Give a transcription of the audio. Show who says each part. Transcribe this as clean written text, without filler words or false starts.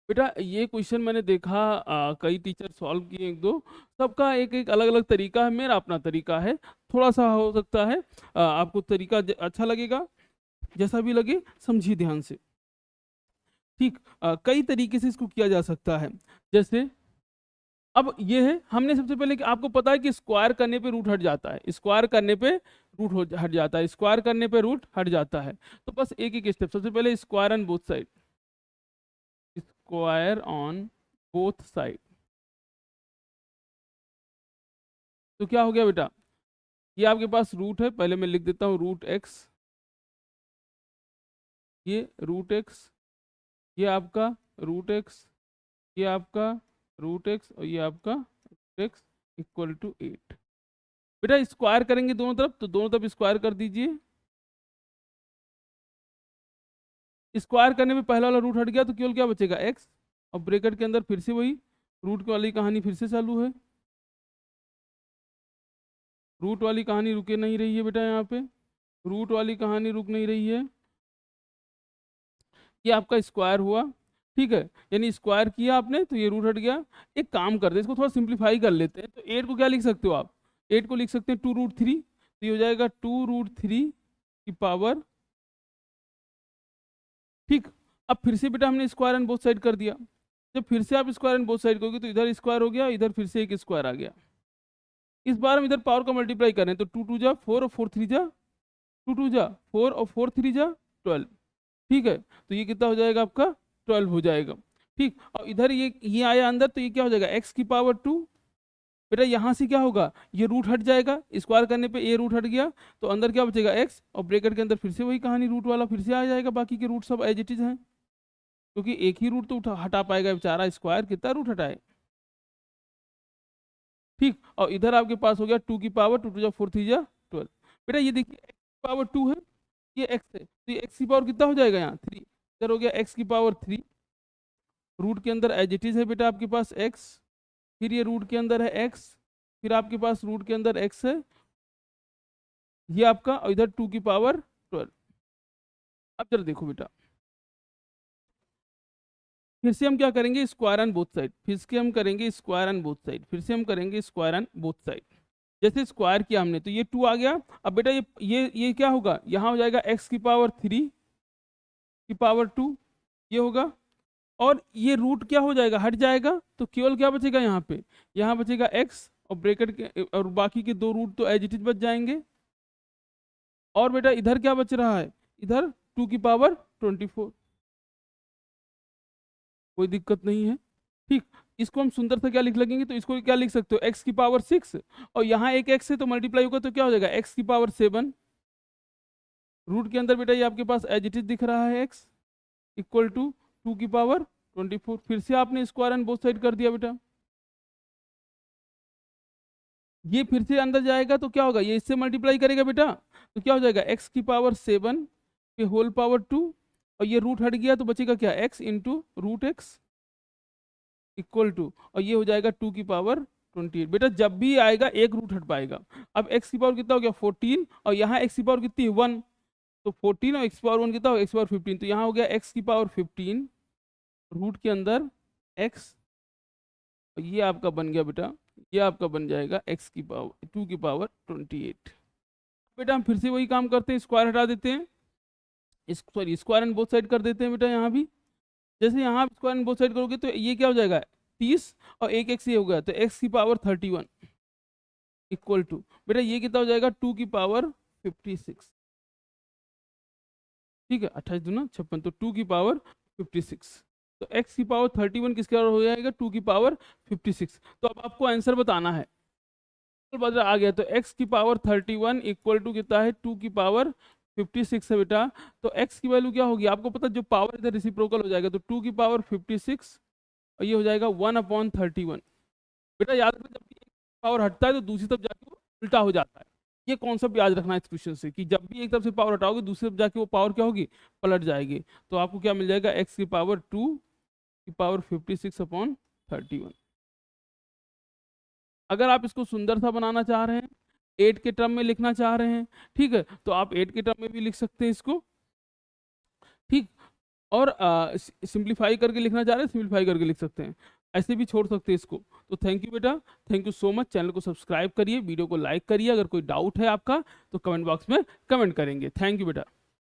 Speaker 1: बेटा ये क्वेश्चन मैंने देखा, कई टीचर सॉल्व किए एक दो, सबका एक एक अलग अलग तरीका है, मेरा अपना तरीका है, थोड़ा सा हो सकता है आपको तरीका अच्छा लगेगा, जैसा भी लगे समझिए ध्यान से। ठीक, कई तरीके से इसको किया जा सकता है। जैसे अब ये है, हमने सबसे पहले कि आपको पता है कि स्क्वायर करने पे रूट हट जाता है, स्क्वायर करने पे हट जाता है, स्क्वायर करने पे रूट हट जाता है। तो बस एक एक स्टेप, सबसे पहले square on both side, square on both side. तो क्या हो गया बेटा, ये आपके पास रूट है, पहले मैं लिख देता हूँ रूट एक्स, ये रूट एक्स, ये आपका रूट एक्स, ये आपका रूट एक्स, और ये आपका रूट एक्स इक्वल टू 8। बेटा स्क्वायर करेंगे दोनों तरफ, तो दोनों तरफ स्क्वायर कर दीजिए। स्क्वायर करने में पहला वाला रूट हट गया तो केवल क्या बचेगा, एक्स, और ब्रैकेट के अंदर फिर से वही रूट वाली कहानी फिर से चालू है। रूट वाली कहानी रुके नहीं रही है बेटा, यहाँ पे रूट वाली कहानी रुक नहीं रही है। ये आपका स्क्वायर हुआ, ठीक है, यानी स्क्वायर किया आपने तो ये रूट हट गया। एक काम करते हैं, इसको थोड़ा सिंप्लीफाई कर लेते हैं। तो 8 को क्या लिख सकते हो आप, 8 को लिख सकते हैं 2√3, तो ये हो जाएगा 2√3 की पावर, ठीक। अब फिर से बेटा हमने स्क्वायर एंड बोथ साइड कर दिया, जब फिर से आप स्क्वायर एंड बोथ साइड करोगे तो इधर स्क्वायर हो गया, इधर फिर से एक स्क्वायर आ गया। इस बार हम इधर पावर का मल्टीप्लाई करें तो 2 2 जा 4 और 4 3 जा 2 2 जा 4 और 4 3 जा 12, ठीक है। तो ये कितना हो जाएगा आपका, 12 हो जाएगा, ठीक। और इधर ये आया अंदर, तो ये क्या हो जाएगा, एक्स की पावर 2। बेटा यहाँ से क्या होगा, ये रूट हट जाएगा, स्क्वायर करने पे ये रूट हट गया, तो अंदर क्या बचेगा एक्स, और ब्रैकेट के अंदर फिर से वही कहानी रूट वाला फिर से आ जाएगा, बाकी के रूट सब एज इट इज हैं, क्योंकि एक ही रूट तो हटा पाएगा बेचारा, स्क्वायर कितना रूट हटाए, ठीक। और इधर आपके पास हो गया 2 की पावर 2 2 जा 4 3 जा 12। बेटा ये देखिए एक्स की पावर 2 है, ये एक्स है, तो ये एक्स की पावर कितना हो जाएगा यहाँ 3, इधर हो गया एक्स की पावर 3, रूट के अंदर एज इट इज है बेटा आपके पास एक्स, फिर ये रूट के अंदर है एक्स, फिर आपके पास रूट के अंदर एक्स है, ये आपका, और इधर 2 की पावर 12। अब जरा देखो बेटा, फिर से हम क्या करेंगे, स्क्वायर ऑन बोथ साइड, फिर से हम करेंगे स्क्वायर ऑन बोथ साइड, फिर से हम करेंगे स्क्वायर ऑन बोथ साइड। जैसे स्क्वायर किया हमने तो ये 2 आ गया। अब बेटा ये क्या होगा, यहाँ हो जाएगा एक्स की पावर 3 की पावर 2, ये होगा, और ये रूट क्या हो जाएगा, हट जाएगा, तो केवल क्या बचेगा यहाँ पे, यहाँ बचेगा एक्स, और ब्रैकेट के और बाकी के दो रूट तो एज इट इज बच जाएंगे। और बेटा इधर क्या बच रहा है, इधर 2 की पावर 24, कोई दिक्कत नहीं है, ठीक। इसको हम सुंदर से क्या लिख लगेंगे, तो इसको क्या लिख सकते हो, एक्स की पावर 6, और यहाँ एक एक्स है तो मल्टीप्लाई होगा, तो क्या हो जाएगा एक्स की पावर 7, रूट के अंदर बेटा ये आपके पास एज इट इज दिख रहा है एक्स इक्वल टू 2 की पावर 24। फिर से आपने स्क्वायर एंड बोथ साइड कर दिया बेटा, ये फिर से अंदर जाएगा तो क्या होगा, ये इससे मल्टीप्लाई करेगा बेटा, तो क्या हो जाएगा एक्स की पावर 7 के होल पावर 2, और ये रूट हट गया तो बचेगा क्या, x into root x equal to, और ये हो जाएगा 2 की पावर 28। बेटा जब भी आएगा एक रूट हट पाएगा। अब एक्स की पावर कितना हो गया 14, और यहाँ एक्स की पावर कितनी है 1, तो 14 और एक्स पावर 1 कितना हो, एक्स पावर 15, तो यहाँ हो गया एक्स की पावर 15 रूट के अंदर एक्स, ये आपका बन गया बेटा, ये आपका बन जाएगा एक्स की पावर 2 की पावर 28। बेटा हम फिर से वही काम करते हैं, स्क्वायर हटा देते हैं, sorry square and both side कर देते हैं बेटा यहाँ भी। जैसे यहाँ स्क्वायर एंड बोथ साइड करोगे तो ये क्या हो जाएगा 30, और एक एक्स ये हो गया, तो एक्स की पावर 31 इक्वल टू, बेटा ये कितना हो जाएगा 2 की पावर 56, ठीक है, 28 दूना 56, तो 2 की पावर 56, तो x की पावर 31 किसके बराबर हो जाएगा 2 की पावर 56। तो अब आपको आंसर बताना है, तो बदल आ गया, तो x की पावर 31 इक्वल टू कितना है 2 की पावर 56 है बेटा। तो x की वैल्यू क्या होगी आपको पता, जो पावर इधर रेसिप्रोकल हो जाएगा, तो 2 की पावर 56, और ये हो जाएगा 1/31। बेटा याद रखना, जब भी एक पावर हटता है तो दूसरी तरफ जाके वो उल्टा हो जाता है, ये कॉन्सेप्ट याद रखना है इस क्वेश्चन से, कि जब भी एक तरफ से पावर हटाओगे दूसरी तरफ जाके वो पावर क्या होगी, पलट जाएगी। तो आपको क्या मिल जाएगा, एक्स की पावर 2 की पावर 56/31। अगर आप इसको सुंदर सा बनाना चाह रहे हैं, 8 के टर्म में लिखना चाह रहे हैं, ठीक है, तो आप 8 के टर्म में भी लिख सकते हैं इसको, ठीक। और सिंप्लीफाई करके लिखना चाह रहे हैं सिंप्लीफाई करके लिख सकते हैं, ऐसे भी छोड़ सकते हैं इसको। तो थैंक यू बेटा, thank you so much. Channel को सब्सक्राइब करिए, वीडियो को लाइक करिए, अगर कोई डाउट है आपका तो कमेंट बॉक्स में कमेंट करेंगे। थैंक यू बेटा।